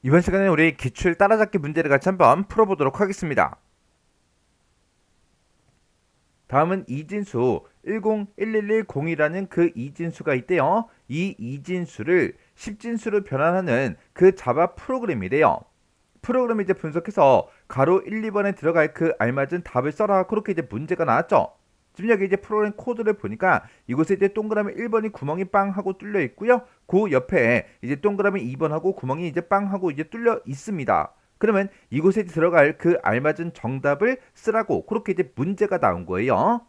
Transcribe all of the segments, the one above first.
이번 시간에 우리 기출 따라잡기 문제를 같이 한번 풀어보도록 하겠습니다. 다음은 이진수 101110이라는 그 이진수가 있대요. 이 이진수를 10진수로 변환하는 그 자바 프로그램이래요. 프로그램을 이제 분석해서 가로 1, 2번에 들어갈 그 알맞은 답을 써라. 그렇게 이제 문제가 나왔죠. 지금 여기 이제 프로그램 코드를 보니까 이곳에 이제 동그라미 1번이 구멍이 빵 하고 뚫려 있고요. 그 옆에 이제 동그라미 2번하고 구멍이 이제 빵 하고 이제 뚫려 있습니다. 그러면 이곳에 들어갈 그 알맞은 정답을 쓰라고 그렇게 이제 문제가 나온 거예요.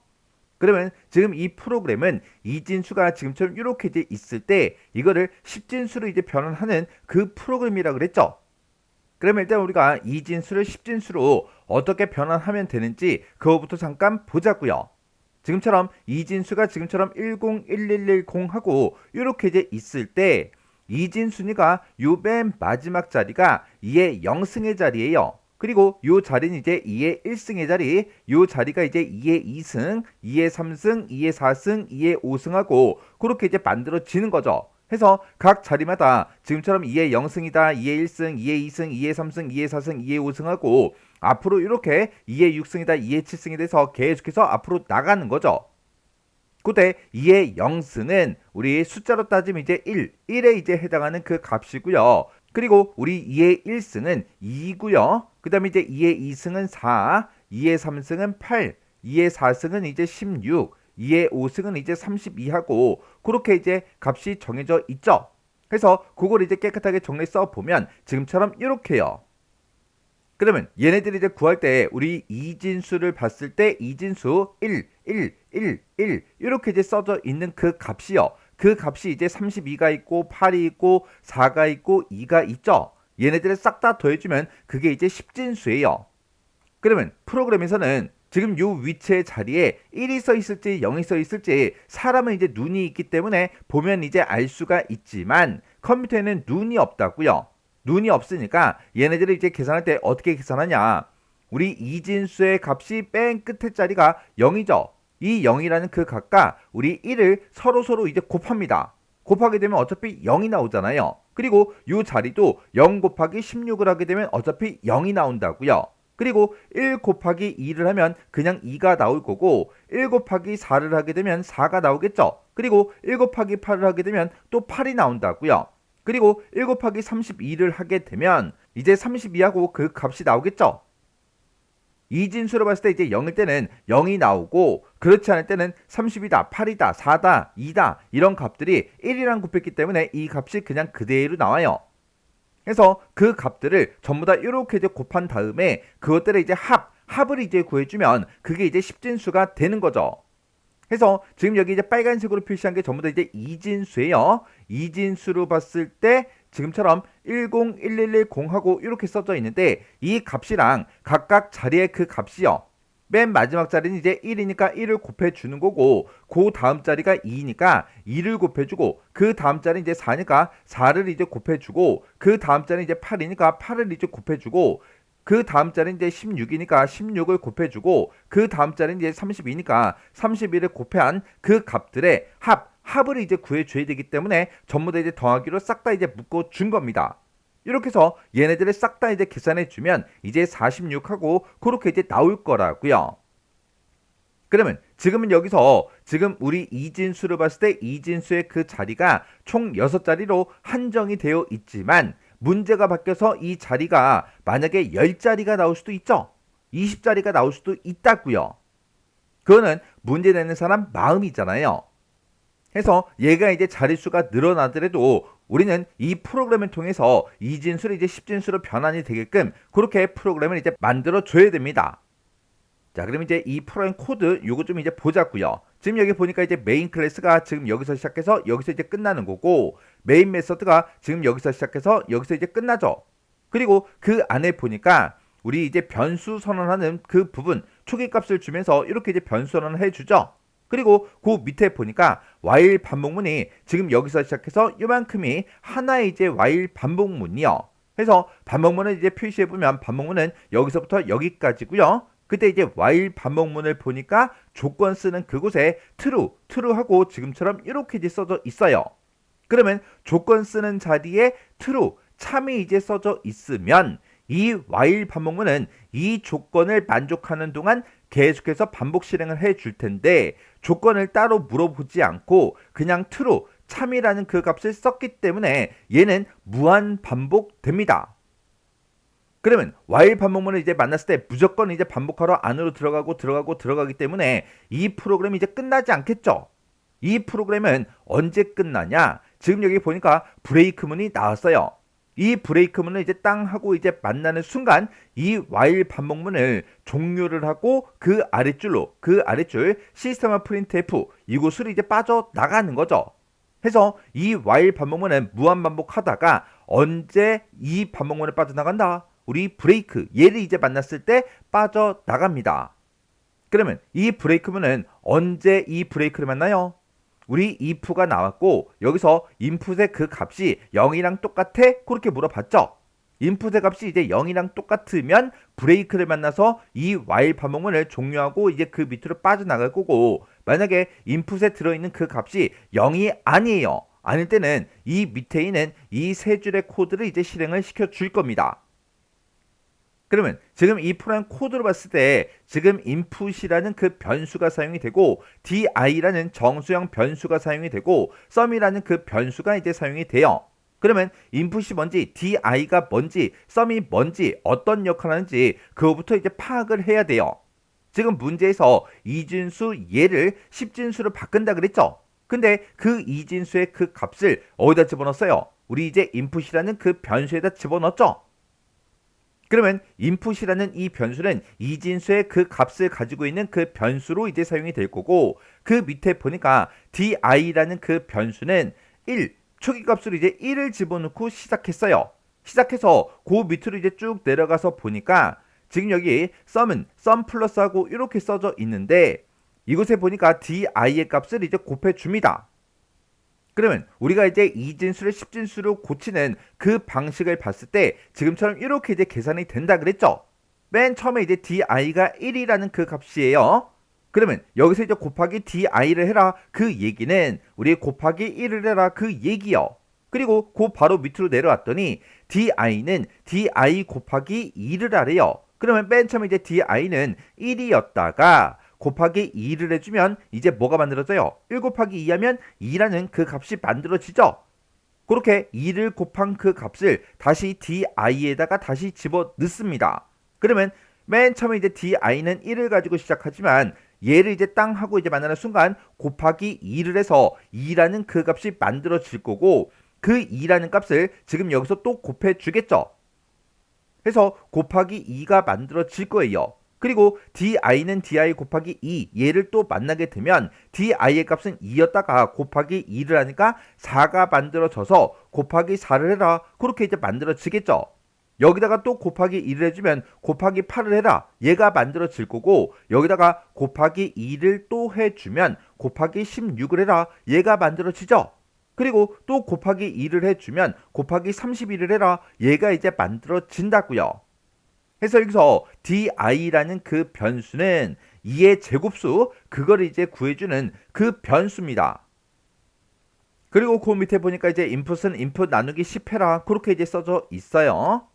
그러면 지금 이 프로그램은 이진수가 지금처럼 이렇게 이제 있을 때 이거를 10진수로 이제 변환하는 그 프로그램이라 그랬죠. 그러면 일단 우리가 이진수를 10진수로 어떻게 변환하면 되는지 그거부터 잠깐 보자고요. 지금처럼 이진수가 지금처럼 101110하고 이렇게 이제 있을 때 이진순위가 요 맨 마지막 자리가 2의 0승의 자리예요. 그리고 요 자리는 이제 2의 1승의 자리, 요 자리가 이제 2의 2승, 2의 3승, 2의 4승, 2의 5승하고 그렇게 이제 만들어지는 거죠. 해서 각 자리마다 지금처럼 2의 0승이다, 2의 1승, 2의 2승, 2의 3승, 2의 4승, 2의 5승하고 앞으로 이렇게 2의 6승이다, 2의 7승이 돼서 계속해서 앞으로 나가는 거죠. 그때 2의 0승은 우리 숫자로 따지면 이제 1에 이제 해당하는 그 값이고요. 그리고 우리 2의 1승은 2고요. 그 다음에 이제 2의 2승은 4, 2의 3승은 8, 2의 4승은 이제 16, 2의 5승은 이제 32하고 그렇게 이제 값이 정해져 있죠. 그래서 그걸 이제 깨끗하게 정리 써보면 지금처럼 이렇게요. 그러면 얘네들이 이제 구할 때 우리 이진수를 봤을 때 이진수 1, 1, 1, 1 이렇게 이제 써져 있는 그 값이요. 그 값이 이제 32가 있고 8이 있고 4가 있고 2가 있죠. 얘네들을 싹 다 더해주면 그게 이제 10진수예요. 그러면 프로그램에서는 지금 요 위치의 자리에 1이 써 있을지 0이 써 있을지 사람은 이제 눈이 있기 때문에 보면 이제 알 수가 있지만 컴퓨터에는 눈이 없다고요. 눈이 없으니까 얘네들을 이제 계산할 때 어떻게 계산하냐. 우리 이진수의 값이 맨 끝에 자리가 0이죠. 이 0이라는 그 값과 우리 1을 서로 이제 곱합니다. 곱하게 되면 어차피 0이 나오잖아요. 그리고 이 자리도 0 곱하기 16을 하게 되면 어차피 0이 나온다고요. 그리고 1 곱하기 2를 하면 그냥 2가 나올 거고 1 곱하기 4를 하게 되면 4가 나오겠죠. 그리고 1 곱하기 8을 하게 되면 또 8이 나온다고요. 그리고 1 곱하기 32를 하게 되면 이제 32하고 그 값이 나오겠죠. 이진수로 봤을 때 이제 0일 때는 0이 나오고 그렇지 않을 때는 30이다, 8이다, 4다, 2다 이런 값들이 1이랑 곱했기 때문에 이 값이 그냥 그대로 나와요. 그래서 그 값들을 전부 다 이렇게 이제 곱한 다음에 그것들을 이제 합을 이제 구해주면 그게 이제 10진수가 되는 거죠. 그래서 지금 여기 이제 빨간색으로 표시한 게 전부 다 이제 이진수예요. 이진수로 봤을 때 지금처럼 101110하고 이렇게 써져 있는데 이 값이랑 각각 자리의 그 값이요. 맨 마지막 자리는 이제 1이니까 1을 곱해주는 거고 그 다음 자리가 2니까 2를 곱해주고 그 다음 자리 이제 4니까 4를 이제 곱해주고 그 다음 자리 이제 8이니까 8을 이제 곱해주고 그 다음 자리는 이제 16이니까 16을 곱해주고 그 다음 자리는 이제 32니까 31을 곱해한 그 값들의 합을 이제 구해줘야 되기 때문에 전부 다 이제 더하기로 싹 다 이제 묶어준 겁니다. 이렇게 해서 얘네들을 싹 다 이제 계산해 주면 이제 46하고 그렇게 이제 나올 거라고요. 그러면 지금은 여기서 지금 우리 이진수를 봤을 때 이진수의 그 자리가 총 6자리로 한정이 되어 있지만 문제가 바뀌어서 이 자리가 만약에 10자리가 나올 수도 있죠. 20자리가 나올 수도 있다고요. 그거는 문제 내는 사람 마음이잖아요. 해서 얘가 이제 자릿수가 늘어나더라도 우리는 이 프로그램을 통해서 이진수를 이제 10진수로 변환이 되게끔 그렇게 프로그램을 이제 만들어 줘야 됩니다. 자, 그럼 이제 이 프로그램 코드 요거 좀 이제 보자고요. 지금 여기 보니까 이제 메인 클래스가 지금 여기서 시작해서 여기서 이제 끝나는 거고 메인 메서드가 지금 여기서 시작해서 여기서 이제 끝나죠. 그리고 그 안에 보니까 우리 이제 변수 선언하는 그 부분 초기값을 주면서 이렇게 이제 변수 선언을 해주죠. 그리고 그 밑에 보니까 while 반복문이 지금 여기서 시작해서 요만큼이 하나의 이제 while 반복문이요. 그래서 반복문을 이제 표시해 보면 반복문은 여기서부터 여기까지고요. 그때 이제 while 반복문을 보니까 조건 쓰는 그곳에 true 하고 지금처럼 이렇게 이제 써져 있어요. 그러면 조건 쓰는 자리에 true 참이 이제 써져 있으면 이 while 반복문은 이 조건을 만족하는 동안 계속해서 반복 실행을 해줄 텐데 조건을 따로 물어보지 않고 그냥 true, 참이라는 그 값을 썼기 때문에 얘는 무한 반복됩니다. 그러면 while 반복문을 이제 만났을 때 무조건 이제 반복하러 안으로 들어가기 때문에 이 프로그램이 이제 끝나지 않겠죠. 이 프로그램은 언제 끝나냐? 지금 여기 보니까 브레이크문이 나왔어요. 이 브레이크문을 이제 땅 하고 이제 만나는 순간 이 while 반복문을 종료를 하고 그 아랫줄 시스템 프린트f 이곳으로 이제 빠져나가는 거죠. 해서 이 while 반복문은 무한 반복하다가 언제 이 반복문을 빠져나간다? 우리 브레이크 얘를 이제 만났을 때 빠져나갑니다. 그러면 이 브레이크문은 언제 이 브레이크를 만나요? 우리 if가 나왔고 여기서 input의 그 값이 0이랑 똑같아? 그렇게 물어봤죠. input의 값이 이제 0이랑 똑같으면 브레이크를 만나서 이 while 반복문을 종료하고 이제 그 밑으로 빠져나갈 거고 만약에 input에 들어있는 그 값이 0이 아니에요. 아닐 때는 이 밑에 있는 이 세 줄의 코드를 이제 실행을 시켜줄 겁니다. 그러면 지금 이 프로그램 코드로 봤을 때 지금 input이라는 그 변수가 사용이 되고 di라는 정수형 변수가 사용이 되고 sum이라는 그 변수가 이제 사용이 돼요. 그러면 input이 뭔지 di가 뭔지 sum이 뭔지 어떤 역할을 하는지 그거부터 이제 파악을 해야 돼요. 지금 문제에서 이진수 얘를 10진수로 바꾼다 그랬죠. 근데 그 이진수의 그 값을 어디다 집어넣었어요? 우리 이제 input이라는 그 변수에다 집어넣었죠. 그러면 input이라는 이 변수는 이진수의 그 값을 가지고 있는 그 변수로 이제 사용이 될 거고 그 밑에 보니까 di라는 그 변수는 1 초기 값으로 이제 1을 집어넣고 시작했어요. 시작해서 그 밑으로 이제 쭉 내려가서 보니까 지금 여기 sum은 sum 플러스하고 이렇게 써져 있는데 이곳에 보니까 di의 값을 이제 곱해 줍니다. 그러면 우리가 이제 이진수를 10진수로 고치는 그 방식을 봤을 때 지금처럼 이렇게 이제 계산이 된다 그랬죠. 맨 처음에 이제 di가 1이라는 그 값이에요. 그러면 여기서 이제 곱하기 di를 해라 그 얘기는 우리 곱하기 1을 해라 그 얘기요. 그리고 그 바로 밑으로 내려왔더니 di는 di 곱하기 2를 하래요. 그러면 맨 처음에 이제 di는 1이었다가 곱하기 2를 해주면 이제 뭐가 만들어져요? 1 곱하기 2 하면 2라는 그 값이 만들어지죠. 그렇게 2를 곱한 그 값을 다시 di에다가 다시 집어넣습니다. 그러면 맨 처음에 이제 di는 1을 가지고 시작하지만 얘를 이제 땅 하고 이제 만나는 순간 곱하기 2를 해서 2라는 그 값이 만들어질 거고 그 2라는 값을 지금 여기서 또 곱해 주겠죠. 해서 곱하기 2가 만들어질 거예요. 그리고 di는 di 곱하기 2 얘를 또 만나게 되면 di의 값은 2였다가 곱하기 2를 하니까 4가 만들어져서 곱하기 4를 해라 그렇게 이제 만들어지겠죠. 여기다가 또 곱하기 2를 해주면 곱하기 8을 해라 얘가 만들어질 거고 여기다가 곱하기 2를 또 해주면 곱하기 16을 해라 얘가 만들어지죠. 그리고 또 곱하기 2를 해주면 곱하기 31을 해라 얘가 이제 만들어진다고요. 해서 여기서 di라는 그 변수는 2의 제곱수 그걸 이제 구해주는 그 변수입니다. 그리고 그 밑에 보니까 이제 input은 input 나누기 10해라 그렇게 이제 써져 있어요.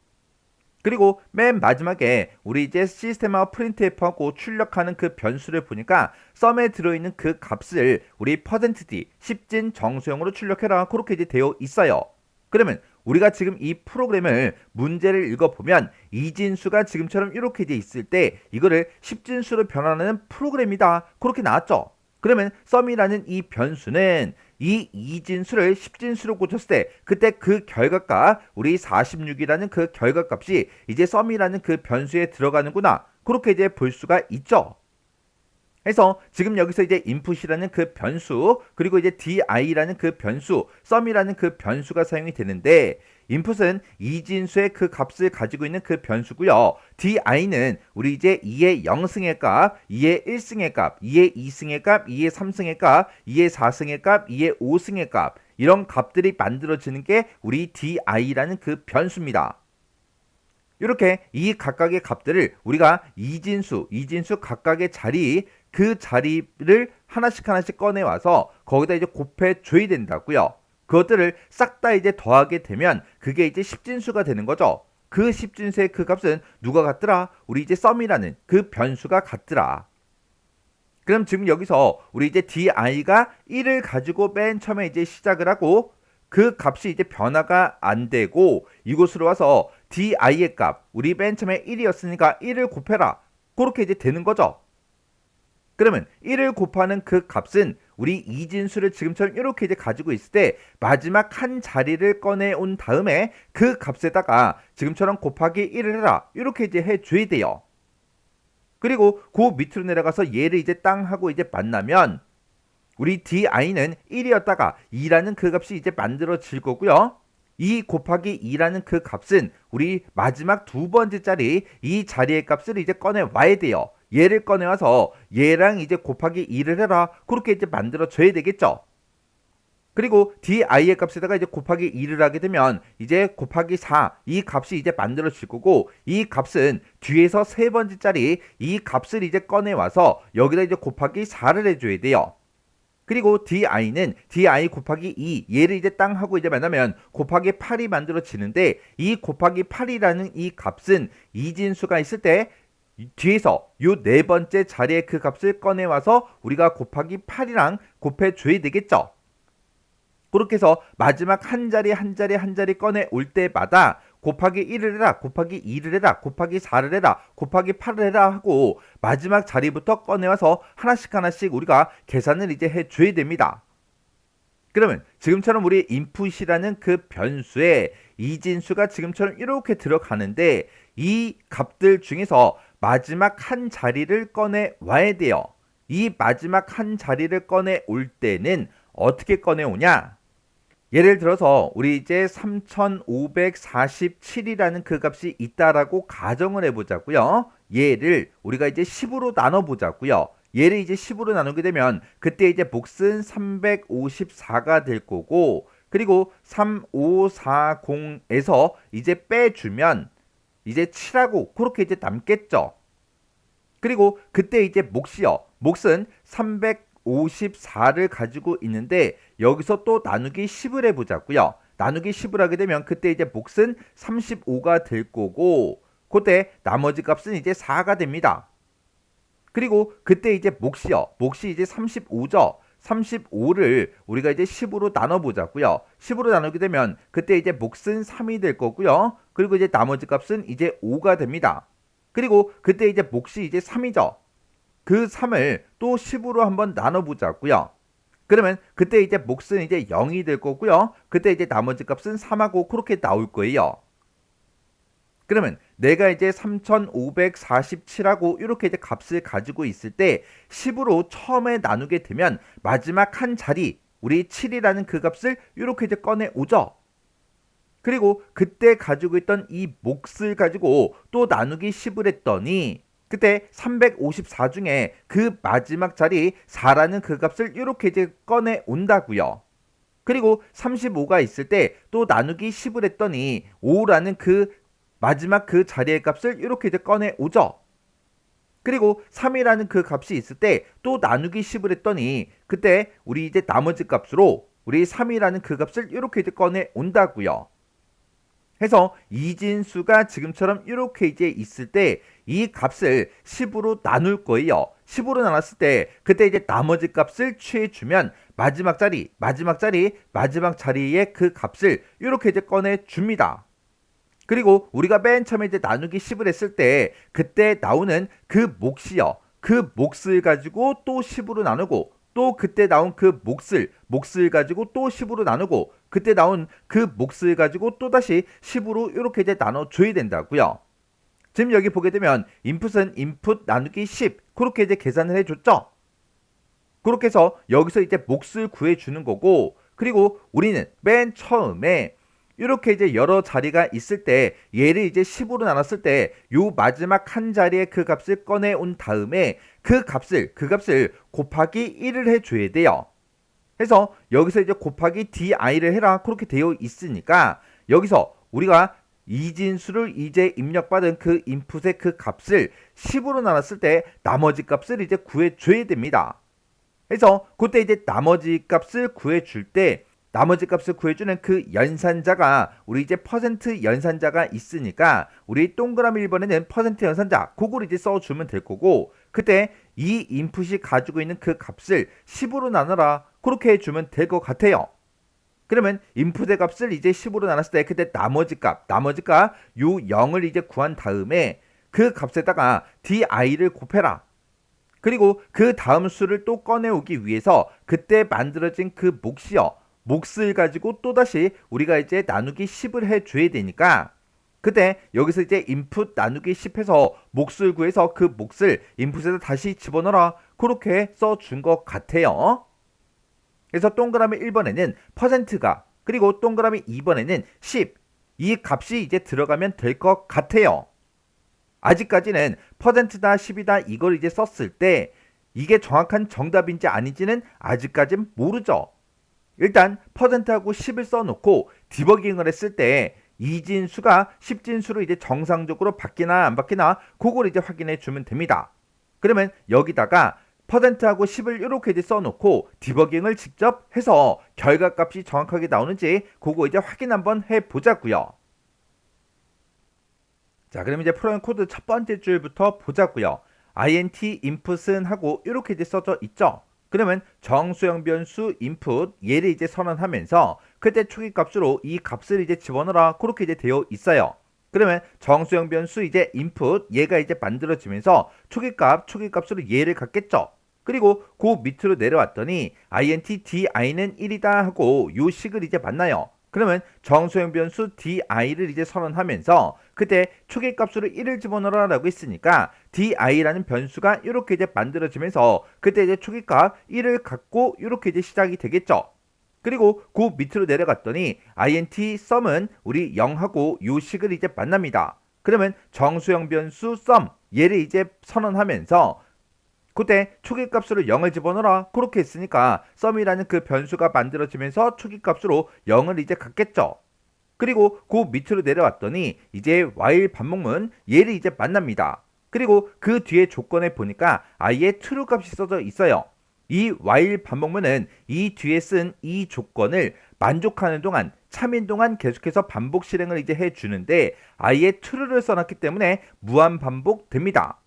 그리고 맨 마지막에 우리 이제 시스템하고 printf하고 출력하는 그 변수를 보니까 sum에 들어있는 그 값을 우리 %d 10진 정수형으로 출력해라 그렇게 이제 되어 있어요. 그러면 우리가 지금 이 프로그램을 문제를 읽어보면 이진수가 지금처럼 이렇게 이제 있을 때 이거를 10진수로 변환하는 프로그램이다 그렇게 나왔죠. 그러면 sum이라는 이 변수는 이 이진수를 10진수로 고쳤을 때 그때 그 결과값 우리 46이라는 그 결과값이 이제 sum이라는 그 변수에 들어가는구나 그렇게 이제 볼 수가 있죠. 해서 지금 여기서 이제 input이라는 그 변수 그리고 이제 di라는 그 변수 sum이라는 그 변수가 사용이 되는데 input은 이진수의 그 값을 가지고 있는 그 변수고요. di는 우리 이제 2의 0승의 값, 2의 1승의 값, 2의 2승의 값, 2의 3승의 값, 2의 4승의 값, 2의 5승의 값 이런 값들이 만들어지는 게 우리 di라는 그 변수입니다. 이렇게 이 각각의 값들을 우리가 이진수 각각의 자리 그 자리를 하나씩 꺼내와서 거기다 이제 곱해 줘야 된다고요. 그것들을 싹 다 이제 더하게 되면 그게 이제 십진수가 되는 거죠. 그 십진수의 그 값은 누가 같더라? 우리 이제 썸이라는 그 변수가 같더라. 그럼 지금 여기서 우리 이제 di가 1을 가지고 맨 처음에 이제 시작을 하고 그 값이 이제 변화가 안 되고 이곳으로 와서 di의 값, 우리 맨 처음에 1이었으니까 1을 곱해라. 그렇게 이제 되는 거죠. 그러면 1을 곱하는 그 값은 우리 이진수를 지금처럼 이렇게 이제 가지고 있을 때 마지막 한 자리를 꺼내온 다음에 그 값에다가 지금처럼 곱하기 1을 해라. 이렇게 이제 해줘야 돼요. 그리고 그 밑으로 내려가서 얘를 이제 땅 하고 이제 만나면 우리 di는 1이었다가 2라는 그 값이 이제 만들어질 거고요. 2 곱하기 2라는 그 값은 우리 마지막 두 번째 자리 이 자리의 값을 이제 꺼내 와야 돼요. 얘를 꺼내와서 얘랑 이제 곱하기 2를 해라. 그렇게 이제 만들어 줘야 되겠죠. 그리고 di의 값에다가 이제 곱하기 2를 하게 되면 이제 곱하기 4 이 값이 이제 만들어질 거고 이 값은 뒤에서 세 번째 자리 이 값을 이제 꺼내와서 여기다 이제 곱하기 4를 해줘야 돼요. 그리고 di는 di 곱하기 2 얘를 이제 땅 하고 이제 만나면 곱하기 8이 만들어지는데 이 곱하기 8이라는 이 값은 이진수가 있을 때 뒤에서 요 네 번째 자리의 그 값을 꺼내와서 우리가 곱하기 8이랑 곱해줘야 되겠죠. 그렇게 해서 마지막 한 자리 한 자리 한 자리 꺼내 올 때마다 곱하기 1을 해라, 곱하기 2를 해라, 곱하기 4를 해라, 곱하기 8을 해라 하고 마지막 자리부터 꺼내와서 하나씩 우리가 계산을 이제 해줘야 됩니다. 그러면 지금처럼 우리 인풋이라는 그 변수에 이진수가 지금처럼 이렇게 들어가는데 이 값들 중에서 마지막 한 자리를 꺼내 와야 돼요. 이 마지막 한 자리를 꺼내 올 때는 어떻게 꺼내 오냐? 예를 들어서 우리 이제 3547이라는 그 값이 있다라고 가정을 해보자고요. 얘를 우리가 이제 10으로 나눠보자고요. 얘를 이제 10으로 나누게 되면 그때 이제 몫은 354가 될 거고 그리고 3540에서 이제 빼주면 이제 7하고 그렇게 이제 남겠죠. 그리고 그때 이제 몫이요. 몫은 354를 가지고 있는데 여기서 또 나누기 10을 해보자고요. 나누기 10을 하게 되면 그때 이제 몫은 35가 될 거고 그때 나머지 값은 이제 4가 됩니다. 그리고 그때 이제 몫이요. 몫이 이제 35죠. 35를 우리가 이제 10으로 나눠보자고요. 10으로 나누게 되면 그때 이제 몫은 3이 될 거고요. 그리고 이제 나머지 값은 이제 5가 됩니다. 그리고 그때 이제 몫이 이제 3이죠. 그 3을 또 10으로 한번 나눠보자고요. 그러면 그때 이제 몫은 이제 0이 될 거고요. 그때 이제 나머지 값은 3하고 그렇게 나올 거예요. 그러면 내가 이제 3547하고 이렇게 이제 값을 가지고 있을 때 10으로 처음에 나누게 되면 마지막 한 자리 우리 7이라는 그 값을 이렇게 이제 꺼내 오죠. 그리고 그때 가지고 있던 이 몫을 가지고 또 나누기 10을 했더니 그때 354 중에 그 마지막 자리 4라는 그 값을 이렇게 이제 꺼내 온다고요. 그리고 35가 있을 때 또 나누기 10을 했더니 5라는 그 마지막 그 자리의 값을 이렇게 이제 꺼내 오죠. 그리고 3이라는 그 값이 있을 때 또 나누기 10을 했더니 그때 우리 이제 나머지 값으로 우리 3이라는 그 값을 이렇게 이제 꺼내 온다고요. 해서 이진수가 지금처럼 이렇게 이제 있을 때 이 값을 10으로 나눌 거예요. 10으로 나눴을 때 그때 이제 나머지 값을 취해주면 마지막 자리의 그 값을 이렇게 이제 꺼내 줍니다. 그리고 우리가 맨 처음에 이제 나누기 10을 했을 때 그때 나오는 그 몫이요. 그 몫을 가지고 또 10으로 나누고 또 그때 나온 그 몫을 가지고 또 10으로 나누고 그때 나온 그 몫을 가지고 또 다시 10으로 이렇게 이제 나눠줘야 된다고요. 지금 여기 보게 되면 인풋은 인풋 나누기 10 그렇게 이제 계산을 해줬죠. 그렇게 해서 여기서 이제 몫을 구해주는 거고 그리고 우리는 맨 처음에 이렇게 이제 여러 자리가 있을 때 얘를 이제 10으로 나눴을 때 요 마지막 한 자리의 그 값을 꺼내 온 다음에 그 값을 곱하기 1을 해줘야 돼요. 해서 여기서 이제 곱하기 di를 해라 그렇게 되어 있으니까 여기서 우리가 이진수를 이제 입력받은 그 인풋의 그 값을 10으로 나눴을 때 나머지 값을 이제 구해줘야 됩니다. 해서 그때 이제 나머지 값을 구해줄 때 나머지 값을 구해주는 그 연산자가 우리 이제 퍼센트 연산자가 있으니까 우리 동그라미 1번에는 퍼센트 연산자 그걸 이제 써주면 될 거고, 그때 이 인풋이 가지고 있는 그 값을 10으로 나눠라 그렇게 해주면 될 것 같아요. 그러면 인풋의 값을 이제 10으로 나눴을 때 그때 나머지 값 요 0을 이제 구한 다음에 그 값에다가 di를 곱해라. 그리고 그 다음 수를 또 꺼내오기 위해서 그때 만들어진 그 몫을 가지고 또다시 우리가 이제 나누기 10을 해줘야 되니까, 그때 여기서 이제 인풋 나누기 10해서 몫을 구해서 그 몫을 인풋에다 다시 집어넣어라 그렇게 써준 것 같아요. 그래서 동그라미 1번에는 퍼센트가, 그리고 동그라미 2번에는 10, 이 값이 이제 들어가면 될 것 같아요. 아직까지는 퍼센트다 10이다 이걸 이제 썼을 때 이게 정확한 정답인지 아닌지는 아직까진 모르죠. 일단 퍼센트하고 10을 써놓고 디버깅을 했을 때 이진수가 10진수로 이제 정상적으로 바뀌나 안 바뀌나 그걸 이제 확인해 주면 됩니다. 그러면 여기다가 퍼센트하고 10을 이렇게 이제 써놓고 디버깅을 직접 해서 결과값이 정확하게 나오는지 그거 이제 확인 한번 해보자고요. 자, 그럼 이제 프로그램 코드 첫 번째 줄부터 보자고요. int input은 하고 이렇게 이제 써져 있죠. 그러면 정수형 변수 input 얘를 이제 선언하면서 그때 초기값으로 이 값을 이제 집어넣어라 그렇게 이제 되어 있어요. 그러면 정수형 변수 이제 input 얘가 이제 만들어지면서 초기값으로 얘를 갖겠죠. 그리고 그 밑으로 내려왔더니 int di는 1이다 하고 요 식을 이제 만나요. 그러면 정수형 변수 di를 이제 선언하면서 그때 초기값으로 1을 집어넣어라 라고 했으니까 di라는 변수가 이렇게 이제 만들어지면서 그때 이제 초기값 1을 갖고 이렇게 이제 시작이 되겠죠. 그리고 그 밑으로 내려갔더니 int sum은 우리 0하고 요 식을 이제 만납니다. 그러면 정수형 변수 sum 얘를 이제 선언하면서 그때 초기값으로 0을 집어넣어라 그렇게 했으니까 sum이라는 그 변수가 만들어지면서 초기값으로 0을 이제 갖겠죠. 그리고 그 밑으로 내려왔더니 이제 while 반복문 얘를 이제 만납니다. 그리고 그 뒤에 조건에 보니까 아예 true 값이 써져 있어요. 이 while 반복문은 이 뒤에 쓴 이 조건을 만족하는 동안 참인 동안 계속해서 반복 실행을 이제 해주는데 아예 true를 써놨기 때문에 무한 반복됩니다.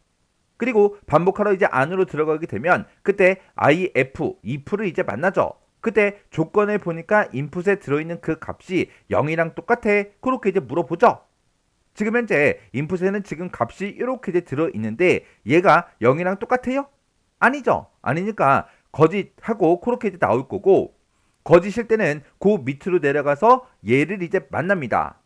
그리고 반복하러 이제 안으로 들어가게 되면 그때 if를 이제 만나죠. 그때 조건을 보니까 인풋에 들어있는 그 값이 0이랑 똑같아 그렇게 이제 물어보죠. 지금 현재 인풋에는 지금 값이 이렇게 이제 들어있는데 얘가 0이랑 똑같아요? 아니죠. 아니니까 거짓하고 그렇게 이제 나올 거고, 거짓일 때는 그 밑으로 내려가서 얘를 이제 만납니다.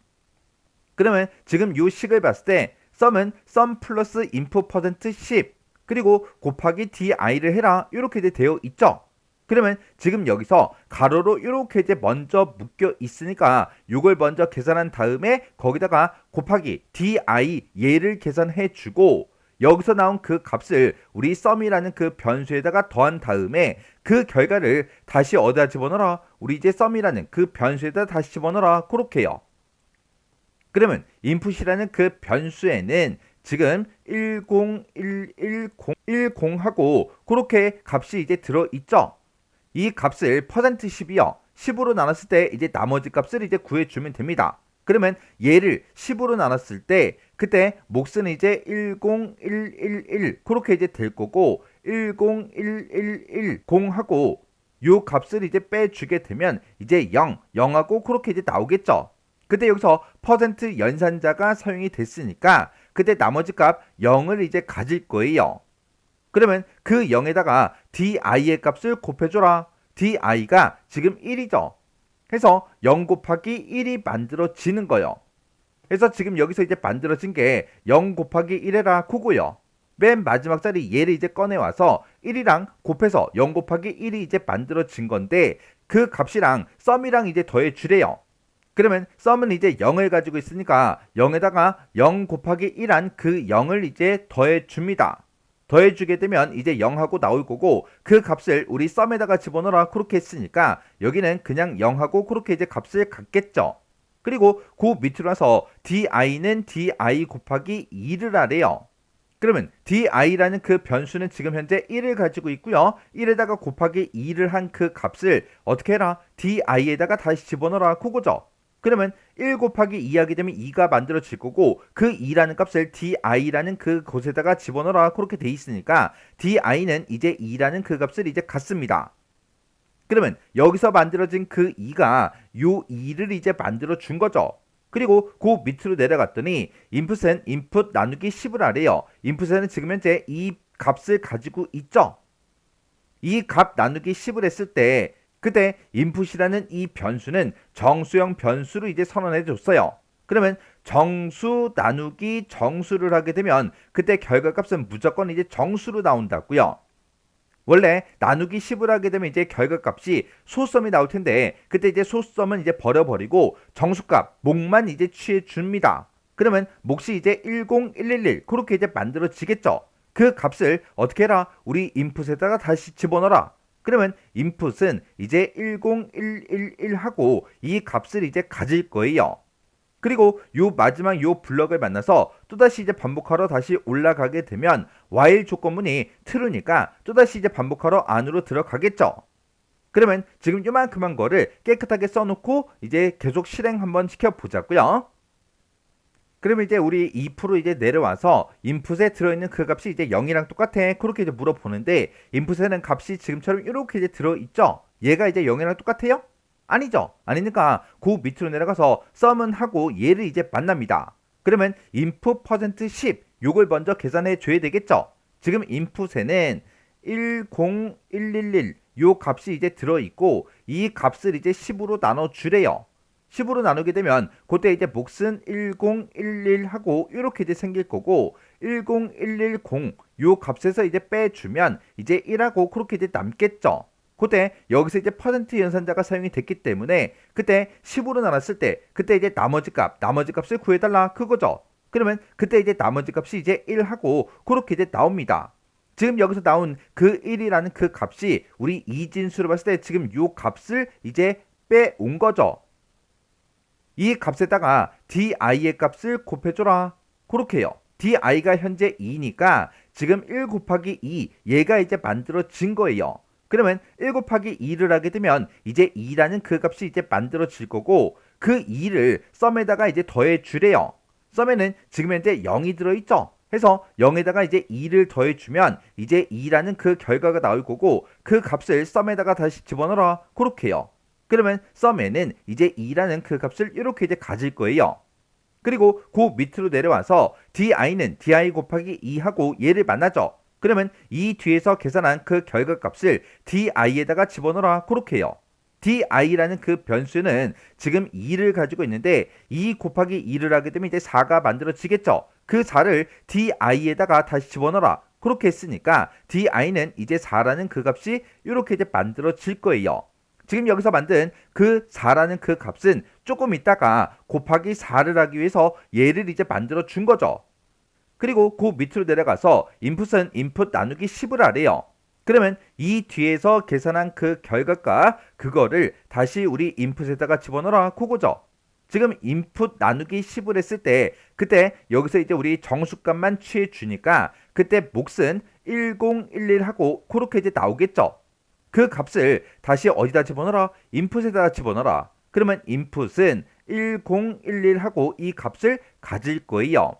그러면 지금 요 식을 봤을 때 sum은 sum 플러스 input 퍼센트 10 그리고 곱하기 di를 해라 이렇게 이제 되어 있죠. 그러면 지금 여기서 가로로 이렇게 이제 먼저 묶여 있으니까 이걸 먼저 계산한 다음에 거기다가 곱하기 di 얘를 계산해 주고 여기서 나온 그 값을 우리 sum이라는 그 변수에다가 더한 다음에 그 결과를 다시 어디다 집어넣어라, 우리 이제 sum이라는 그 변수에다 다시 집어넣어라 그렇게요. 그러면 input이라는 그 변수에는 지금 101110하고 그렇게 값이 이제 들어있죠. 이 값을 퍼센트 10이요. 10으로 나눴을 때 이제 나머지 값을 이제 구해주면 됩니다. 그러면 얘를 10으로 나눴을 때 그때 몫은 이제 10111 그렇게 이제 될 거고 10110하고 요 값을 이제 빼주게 되면 이제 0하고 그렇게 이제 나오겠죠. 그때 여기서 퍼센트 연산자가 사용이 됐으니까 그때 나머지 값 0을 이제 가질 거예요. 그러면 그 0에다가 di의 값을 곱해줘라. di가 지금 1이죠. 해서 0 곱하기 1이 만들어지는 거예요. 그래서 지금 여기서 이제 만들어진 게 0 곱하기 1이라 그거요. 맨 마지막 자리 얘를 이제 꺼내와서 1이랑 곱해서 0 곱하기 1이 이제 만들어진 건데 그 값이랑 sum이랑 이제 더해주래요. 그러면 sum은 이제 0을 가지고 있으니까 0에다가 0 곱하기 1한 그 0을 이제 더해줍니다. 더해주게 되면 이제 0하고 나올 거고 그 값을 우리 sum에다가 집어넣어라 그렇게 했으니까 여기는 그냥 0하고 그렇게 이제 값을 갖겠죠. 그리고 그 밑으로 와서 di는 di 곱하기 2를 하래요. 그러면 di라는 그 변수는 지금 현재 1을 가지고 있고요. 1에다가 곱하기 2를 한 그 값을 어떻게 해라? di에다가 다시 집어넣어라. 그거죠. 그러면 1 곱하기 2 하게 되면 2가 만들어질 거고 그 2라는 값을 di라는 그 곳에다가 집어넣어라. 그렇게 돼 있으니까 di는 이제 2라는 그 값을 이제 갖습니다. 그러면 여기서 만들어진 그 2가 요 2를 이제 만들어 준 거죠. 그리고 그 밑으로 내려갔더니 인풋은 인풋 나누기 10을 하래요. 인풋에는 지금 현재 이 값을 가지고 있죠. 이 값 나누기 10을 했을 때 그때 인풋이라는 이 변수는 정수형 변수로 이제 선언해 줬어요. 그러면 정수 나누기 정수를 하게 되면 그때 결과값은 무조건 이제 정수로 나온다고요. 원래 나누기 10을 하게 되면 이제 결과값이 소수점이 나올 텐데 그때 이제 소수점은 이제 버려버리고 정수값 몫만 이제 취해 줍니다. 그러면 몫이 이제 10111 그렇게 이제 만들어지겠죠. 그 값을 어떻게 해라? 우리 인풋에다가 다시 집어넣어라. 그러면 인풋은 이제 10111 하고 이 값을 이제 가질 거예요. 그리고 요 마지막 요 블럭을 만나서 또다시 이제 반복하러 다시 올라가게 되면 while 조건문이 true니까 또다시 이제 반복하러 안으로 들어가겠죠. 그러면 지금 요만큼한 거를 깨끗하게 써놓고 이제 계속 실행 한번 시켜보자고요. 그러면 이제 우리 2% 이제 내려와서 인풋에 들어있는 그 값이 이제 0이랑 똑같아. 그렇게 이제 물어보는데 인풋에는 값이 지금처럼 이렇게 이제 들어있죠. 얘가 이제 0이랑 똑같아요? 아니죠. 아니니까 그 밑으로 내려가서 sum은 하고 얘를 이제 만납니다. 그러면 input %10 요걸 먼저 계산해 줘야 되겠죠. 지금 input에는 10111 요 값이 이제 들어있고 이 값을 이제 10으로 나눠 주래요. 10으로 나누게 되면 그때 이제 몫은 1011 하고 이렇게 이제 생길 거고 10110 요 값에서 이제 빼주면 이제 1하고 그렇게 이제 남겠죠. 그때 여기서 이제 퍼센트 연산자가 사용이 됐기 때문에 그때 10으로 나눴을 때 그때 이제 나머지 값을 구해달라 그거죠. 그러면 그때 이제 나머지 값이 이제 1하고 그렇게 이제 나옵니다. 지금 여기서 나온 그 1이라는 그 값이 우리 이진수로 봤을 때 지금 요 값을 이제 빼온 거죠. 이 값에다가 di의 값을 곱해줘라. 그렇게 해요. di가 현재 2니까 지금 1 곱하기 2 얘가 이제 만들어진 거예요. 그러면 1 곱하기 2를 하게 되면 이제 2라는 그 값이 이제 만들어질 거고 그 2를 썸에다가 이제 더해 주래요. 썸에는 지금 현재 0이 들어있죠. 해서 0에다가 이제 2를 더해 주면 이제 2라는 그 결과가 나올 거고 그 값을 썸에다가 다시 집어넣어라. 그렇게 해요. 그러면 썸에는 이제 2라는 그 값을 이렇게 이제 가질 거예요. 그리고 그 밑으로 내려와서 di는 di 곱하기 2하고 얘를 만나죠. 그러면 이 뒤에서 계산한 그 결과값을 di에다가 집어넣어라. 그렇게 해요. di라는 그 변수는 지금 2를 가지고 있는데 2 곱하기 2를 하게 되면 이제 4가 만들어지겠죠. 그 4를 di에다가 다시 집어넣어라. 그렇게 했으니까 di는 이제 4라는 그 값이 이렇게 이제 만들어질 거예요. 지금 여기서 만든 그 4라는 그 값은 조금 있다가 곱하기 4를 하기 위해서 얘를 이제 만들어 준 거죠. 그리고 그 밑으로 내려가서 인풋은 인풋 나누기 10을 하래요. 그러면 이 뒤에서 계산한 그 결과가 그거를 다시 우리 인풋에다가 집어넣어라. 그거죠. 지금 인풋 나누기 10을 했을 때 그때 여기서 이제 우리 정수값만 취해 주니까 그때 몫은 1011 하고 그렇게 이제 나오겠죠. 그 값을 다시 어디다 집어넣어라? 인풋에다 집어넣어라. 그러면 인풋은 1011 하고 이 값을 가질 거예요.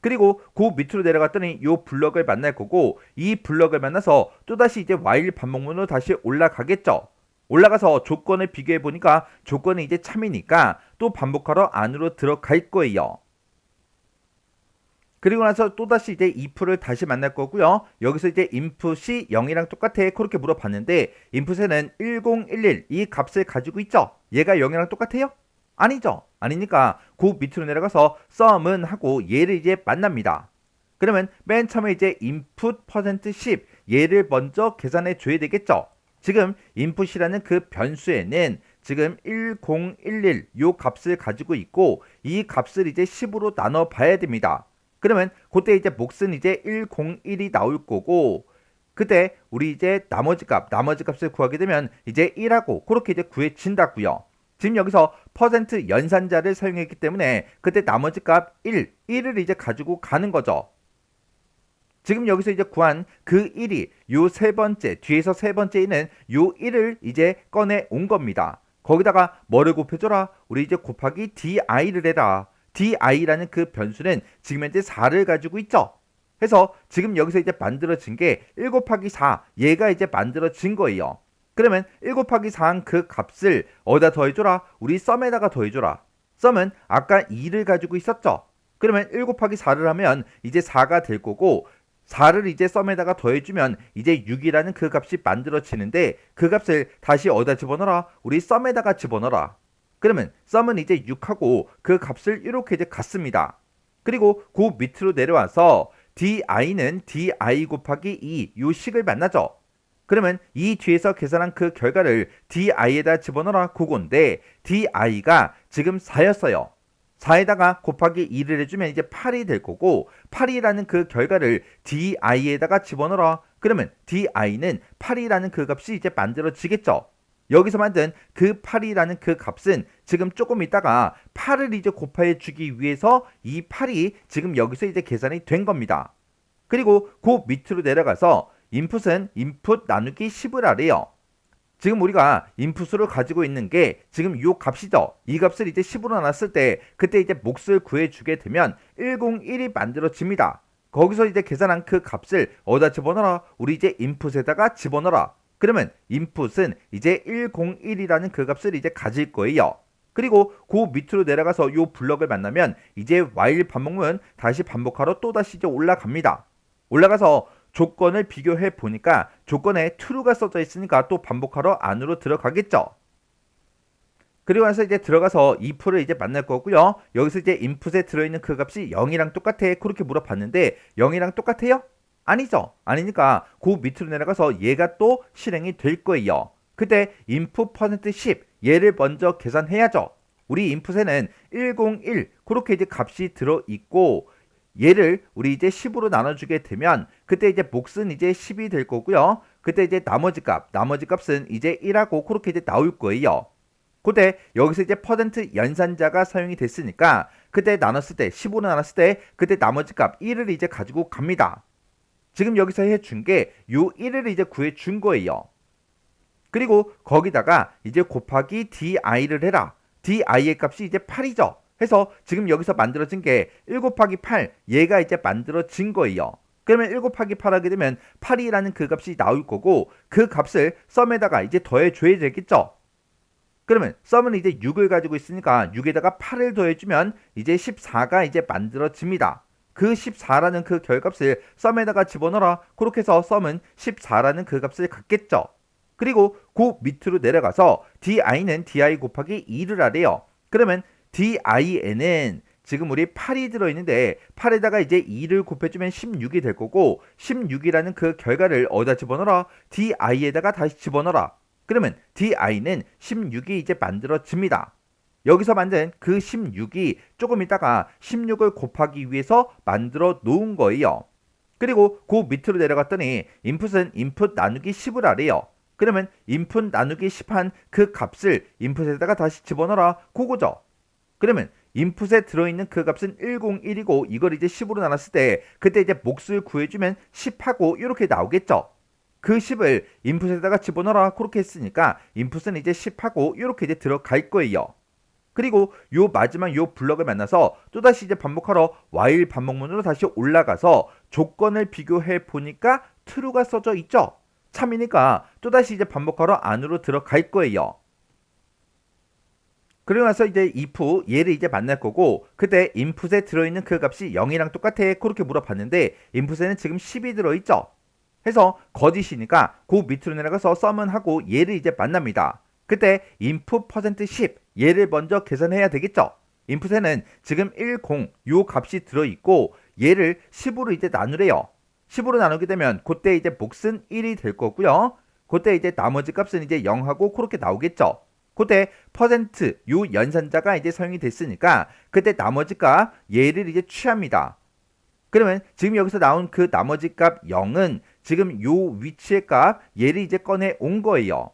그리고 그 밑으로 내려갔더니 이 블럭을 만날 거고 이 블럭을 만나서 또다시 이제 while 반복문으로 다시 올라가겠죠. 올라가서 조건을 비교해 보니까 조건이 이제 참이니까 또 반복하러 안으로 들어갈 거예요. 그리고 나서 또다시 이제 if를 다시 만날 거고요. 여기서 이제 input이 0이랑 똑같아. 그렇게 물어봤는데 input에는 1011 이 값을 가지고 있죠. 얘가 0이랑 똑같아요? 아니죠. 아니니까 그 밑으로 내려가서 sum은 하고 얘를 이제 만납니다. 그러면 맨 처음에 이제 input %10 얘를 먼저 계산해 줘야 되겠죠. 지금 input이라는 그 변수에는 지금 1011 요 값을 가지고 있고 이 값을 이제 10으로 나눠 봐야 됩니다. 그러면 그때 이제 몫은 이제 101이 나올 거고 그때 우리 이제 나머지 값을 구하게 되면 이제 1하고 그렇게 이제 구해진다고요. 지금 여기서 퍼센트 연산자를 사용했기 때문에 그때 나머지 값 1을 이제 가지고 가는 거죠. 지금 여기서 이제 구한 그 1이 요 세 번째, 뒤에서 세 번째 있는 요 1을 이제 꺼내 온 겁니다. 거기다가 뭐를 곱해줘라? 우리 이제 곱하기 di를 해라. di라는 그 변수는 지금 현재 4를 가지고 있죠. 해서 지금 여기서 이제 만들어진 게 1 곱하기 4, 얘가 이제 만들어진 거예요. 그러면 1 곱하기 4한 그 값을 어디다 더해줘라? 우리 썸에다가 더해줘라. 썸은 아까 2를 가지고 있었죠. 그러면 1 곱하기 4를 하면 이제 4가 될 거고 4를 이제 썸에다가 더해주면 이제 6이라는 그 값이 만들어지는데 그 값을 다시 어디다 집어넣어라? 우리 썸에다가 집어넣어라. 그러면 썸은 이제 6하고 그 값을 이렇게 이제 갖습니다. 그리고 그 밑으로 내려와서 di는 di 곱하기 2 요 식을 만나죠. 그러면 이 뒤에서 계산한 그 결과를 di에다 집어넣어라 그건데 di가 지금 4였어요. 4에다가 곱하기 2를 해주면 이제 8이 될 거고 8이라는 그 결과를 di에다가 집어넣어라. 그러면 di는 8이라는 그 값이 이제 만들어지겠죠. 여기서 만든 그 8이라는 그 값은 지금 조금 있다가 8을 이제 곱해 주기 위해서 이 8이 지금 여기서 이제 계산이 된 겁니다. 그리고 그 밑으로 내려가서 인풋은 인풋 나누기 10을 하래요. 지금 우리가 인풋으로 가지고 있는 게 지금 요 값이죠. 이 값을 이제 10으로 나눴을 때 그때 이제 몫을 구해주게 되면 101이 만들어집니다. 거기서 이제 계산한 그 값을 어디다 집어넣어라? 우리 이제 인풋에다가 집어넣어라. 그러면 인풋은 이제 101이라는 그 값을 이제 가질 거예요. 그리고 그 밑으로 내려가서 요 블럭을 만나면 이제 while 반복문 다시 반복하러 또다시 이제 올라갑니다. 올라가서 조건을 비교해 보니까 조건에 true가 써져 있으니까 또 반복하러 안으로 들어가겠죠. 그리고 나서 이제 들어가서 if를 이제 만날 거고요. 여기서 이제 input에 들어있는 그 값이 0이랑 똑같아. 그렇게 물어봤는데 0이랑 똑같아요? 아니죠. 아니니까 그 밑으로 내려가서 얘가 또 실행이 될 거예요. 그때 input %10 얘를 먼저 계산해야죠. 우리 input에는 101 그렇게 이제 값이 들어있고 얘를 우리 이제 10으로 나눠주게 되면 그때 이제 몫은 이제 10이 될 거고요. 그때 이제 나머지 값은 이제 1하고 그렇게 이제 나올 거예요. 그때 여기서 이제 퍼센트 연산자가 사용이 됐으니까 그때 나눴을 때 10으로 나눴을 때 그때 나머지 값 1을 이제 가지고 갑니다. 지금 여기서 해준 게 요 1을 이제 구해준 거예요. 그리고 거기다가 이제 곱하기 di를 해라. di의 값이 이제 8이죠. 해서 지금 여기서 만들어진 게 1 곱하기 8 얘가 이제 만들어진 거예요. 그러면 1 곱하기 8 하게 되면 8이라는 그 값이 나올 거고 그 값을 썸에다가 이제 더해줘야 되겠죠. 그러면 썸은 이제 6을 가지고 있으니까 6에다가 8을 더해주면 이제 14가 이제 만들어집니다. 그 14라는 그 결값을 썸에다가 집어넣어라. 그렇게 해서 썸은 14라는 그 값을 갖겠죠. 그리고 그 밑으로 내려가서 di는 di 곱하기 2를 하래요. 그러면 di에는 지금 우리 8이 들어있는데 8에다가 이제 2를 곱해주면 16이 될 거고 16이라는 그 결과를 어디다 집어넣어라? di에다가 다시 집어넣어라. 그러면 di는 16이 이제 만들어집니다. 여기서 만든 그 16이 조금 있다가 16을 곱하기 위해서 만들어 놓은 거예요. 그리고 그 밑으로 내려갔더니 인풋은 인풋 나누기 10을 하래요. 그러면 인풋 나누기 10한 그 값을 인풋에다가 다시 집어넣어라. 그거죠. 그러면 인풋에 들어있는 그 값은 101이고 이걸 이제 10으로 나눴을 때 그때 이제 몫을 구해주면 10하고 이렇게 나오겠죠. 그 10을 인풋에다가 집어넣어라 그렇게 했으니까 인풋은 이제 10하고 이렇게 이제 들어갈 거예요. 그리고 요 마지막 요 블럭을 만나서 또다시 이제 반복하러 while 반복문으로 다시 올라가서 조건을 비교해 보니까 true가 써져 있죠. 참이니까 또다시 이제 반복하러 안으로 들어갈 거예요. 그리고 나서 이제 if 얘를 이제 만날 거고 그때 input에 들어있는 그 값이 0이랑 똑같아 그렇게 물어봤는데 input에는 지금 10이 들어있죠. 해서 거짓이니까 그 밑으로 내려가서 썸은 하고 얘를 이제 만납니다. 그때 input %10 얘를 먼저 계산해야 되겠죠. input에는 지금 10 요 값이 들어있고 얘를 10으로 이제 나누래요. 10으로 나누게 되면 그때 이제 몫은 1이 될 거고요. 그때 이제 나머지 값은 이제 0하고 그렇게 나오겠죠. 그때 퍼센트 요 연산자가 이제 사용이 됐으니까 그때 나머지 값 얘를 이제 취합니다. 그러면 지금 여기서 나온 그 나머지 값 0은 지금 요 위치의 값 얘를 이제 꺼내 온 거예요.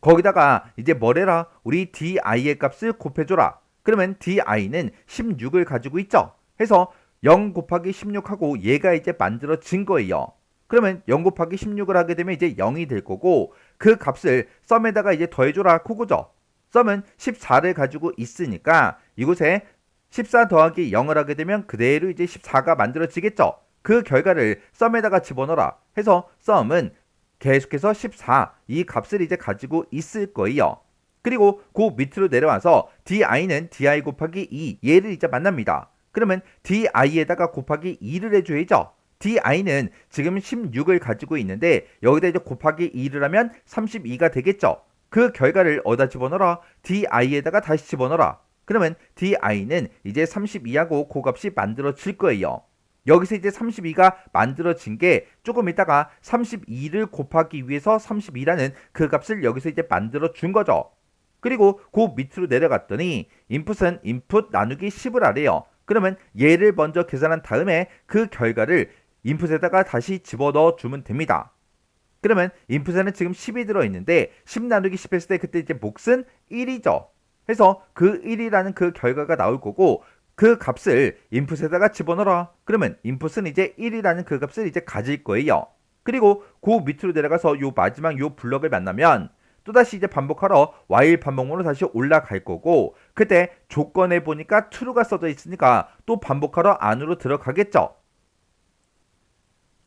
거기다가 이제 뭐래라? 우리 di의 값을 곱해줘라. 그러면 di는 16을 가지고 있죠. 해서 0 곱하기 16하고 얘가 이제 만들어진 거예요. 그러면 0 곱하기 16을 하게 되면 이제 0이 될 거고 그 값을 썸에다가 이제 더해줘라 그거죠. 썸은 14를 가지고 있으니까 이곳에 14 더하기 0을 하게 되면 그대로 이제 14가 만들어지겠죠. 그 결과를 썸에다가 집어넣어라 해서 썸은 계속해서 14 이 값을 이제 가지고 있을 거예요. 그리고 그 밑으로 내려와서 di는 di 곱하기 2 얘를 이제 만납니다. 그러면 di에다가 곱하기 2를 해줘야죠. di는 지금 16을 가지고 있는데 여기다 이제 곱하기 2를 하면 32가 되겠죠. 그 결과를 어디다 집어넣어라? di에다가 다시 집어넣어라. 그러면 di는 이제 32하고 그 값이 만들어질 거예요. 여기서 이제 32가 만들어진 게 조금 있다가 32를 곱하기 위해서 32라는 그 값을 여기서 이제 만들어 준 거죠. 그리고 그 밑으로 내려갔더니 인풋은 인풋 나누기 10을 하래요. 그러면 얘를 먼저 계산한 다음에 그 결과를 인풋에다가 다시 집어넣어 주면 됩니다. 그러면 인풋에는 지금 10이 들어있는데 10 나누기 10 했을 때 그때 이제 몫은 1이죠. 그래서 그 1이라는 그 결과가 나올 거고 그 값을 인풋에다가 집어넣어라. 그러면 인풋은 이제 1이라는 그 값을 이제 가질 거예요. 그리고 그 밑으로 내려가서 요 마지막 요 블럭을 만나면 또다시 이제 반복하러 while 반복문으로 다시 올라갈 거고 그때 조건에 보니까 true가 써져 있으니까 또 반복하러 안으로 들어가겠죠.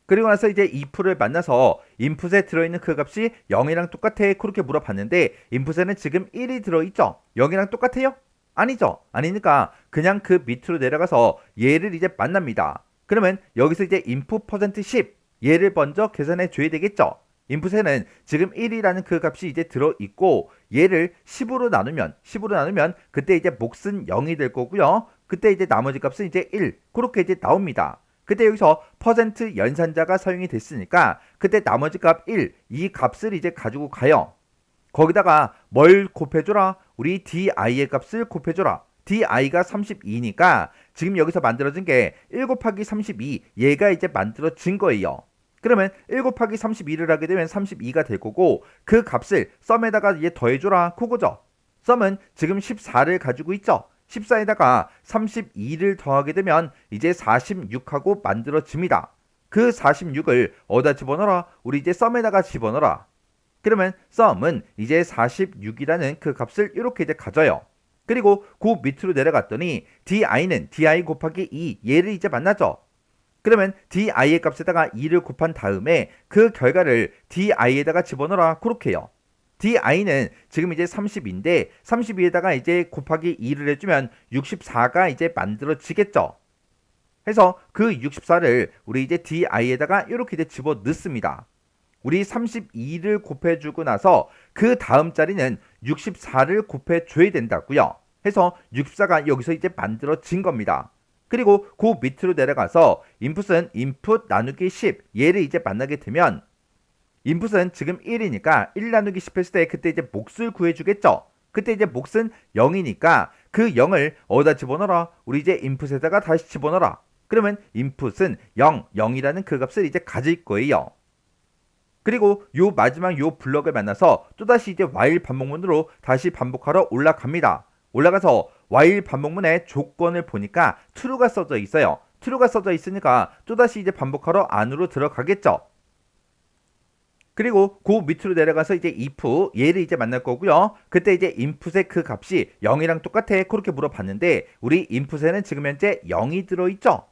그리고 나서 이제 if를 만나서 인풋에 들어있는 그 값이 0이랑 똑같아 그렇게 물어봤는데 인풋에는 지금 1이 들어있죠. 0이랑 똑같아요? 아니죠. 아니니까 그냥 그 밑으로 내려가서 얘를 이제 만납니다. 그러면 여기서 이제 input %10 얘를 먼저 계산해 줘야 되겠죠. 인풋에는 지금 1이라는 그 값이 이제 들어있고 얘를 10으로 나누면 그때 이제 몫은 0이 될 거고요. 그때 이제 나머지 값은 이제 1 그렇게 이제 나옵니다. 그때 여기서 퍼센트 연산자가 사용이 됐으니까 그때 나머지 값 1 이 값을 이제 가지고 가요. 거기다가 뭘 곱해줘라? 우리 di의 값을 곱해줘라. di가 32니까 지금 여기서 만들어진 게 1 곱하기 32 얘가 이제 만들어진 거예요. 그러면 1 곱하기 32를 하게 되면 32가 될 거고 그 값을 썸에다가 이제 더해줘라 그거죠. 썸은 지금 14를 가지고 있죠. 14에다가 32를 더하게 되면 이제 46하고 만들어집니다. 그 46을 어디다 집어넣어라? 우리 이제 썸에다가 집어넣어라. 그러면 썸은 이제 46이라는 그 값을 이렇게 이제 가져요. 그리고 그 밑으로 내려갔더니 di는 di 곱하기 2 얘를 이제 만나죠. 그러면 di의 값에다가 2를 곱한 다음에 그 결과를 di에다가 집어넣어라 그렇게 해요. di는 지금 이제 30인데 32에다가 이제 곱하기 2를 해주면 64가 이제 만들어지겠죠. 해서 그 64를 우리 이제 di에다가 이렇게 이제 집어 넣습니다. 우리 32를 곱해주고 나서 그 다음 자리는 64를 곱해줘야 된다고요. 해서 64가 여기서 이제 만들어진 겁니다. 그리고 그 밑으로 내려가서 인풋은 인풋 나누기 10 얘를 이제 만나게 되면 인풋은 지금 1이니까 1 나누기 10 했을 때 그때 이제 몫을 구해주겠죠. 그때 이제 몫은 0이니까 그 0을 어디다 집어넣어라? 우리 이제 인풋에다가 다시 집어넣어라. 그러면 인풋은 0, 0이라는 그 값을 이제 가질 거예요. 그리고 요 마지막 요 블럭을 만나서 또다시 이제 while 반복문으로 다시 반복하러 올라갑니다. 올라가서 while 반복문의 조건을 보니까 true가 써져 있어요. true가 써져 있으니까 또다시 이제 반복하러 안으로 들어가겠죠. 그리고 그 밑으로 내려가서 이제 if 얘를 이제 만날 거고요. 그때 이제 input의 그 값이 0이랑 똑같아 그렇게 물어봤는데 우리 input에는 지금 현재 0이 들어있죠.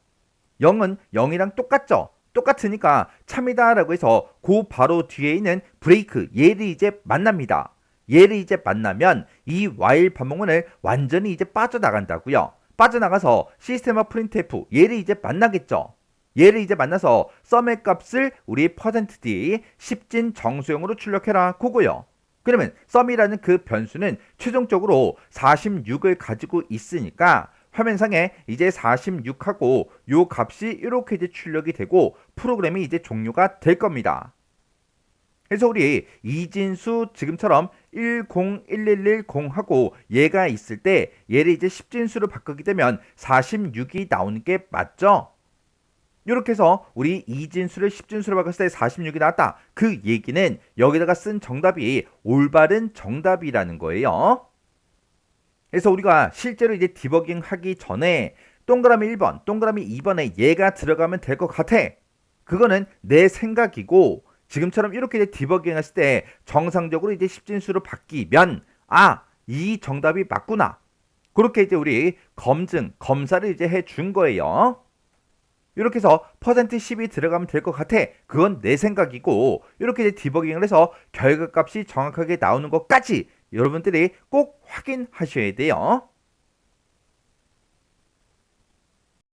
0은 0이랑 똑같죠. 똑같으니까 참이다 라고 해서 그 바로 뒤에 있는 브레이크 얘를 이제 만납니다. 얘를 이제 만나면 이 while 반복문을 완전히 이제 빠져나간다고요. 빠져나가서 시스템과 printf 얘를 이제 만나겠죠. 얘를 이제 만나서 썸의 값을 우리 %d 10진 정수형으로 출력해라 그거요. 그러면 썸이라는 그 변수는 최종적으로 46을 가지고 있으니까 화면상에 이제 46하고 요 값이 이렇게 이제 출력이 되고 프로그램이 이제 종료가 될 겁니다. 그래서 우리 이진수 지금처럼 10110하고 얘가 있을 때 얘를 이제 10진수로 바꾸게 되면 46이 나오는 게 맞죠? 이렇게 해서 우리 이진수를 10진수로 바꿨을 때 46이 나왔다. 그 얘기는 여기다가 쓴 정답이 올바른 정답이라는 거예요. 그래서 우리가 실제로 이제 디버깅 하기 전에 동그라미 1번, 동그라미 2번에 얘가 들어가면 될 것 같아. 그거는 내 생각이고 지금처럼 이렇게 이제 디버깅 했을 때 정상적으로 이제 십진수로 바뀌면 이 정답이 맞구나. 그렇게 이제 우리 검사를 이제 해 준 거예요. 이렇게 해서 %10이 들어가면 될 것 같아. 그건 내 생각이고 이렇게 이제 디버깅을 해서 결과값이 정확하게 나오는 것까지 여러분들이 꼭 확인하셔야 돼요.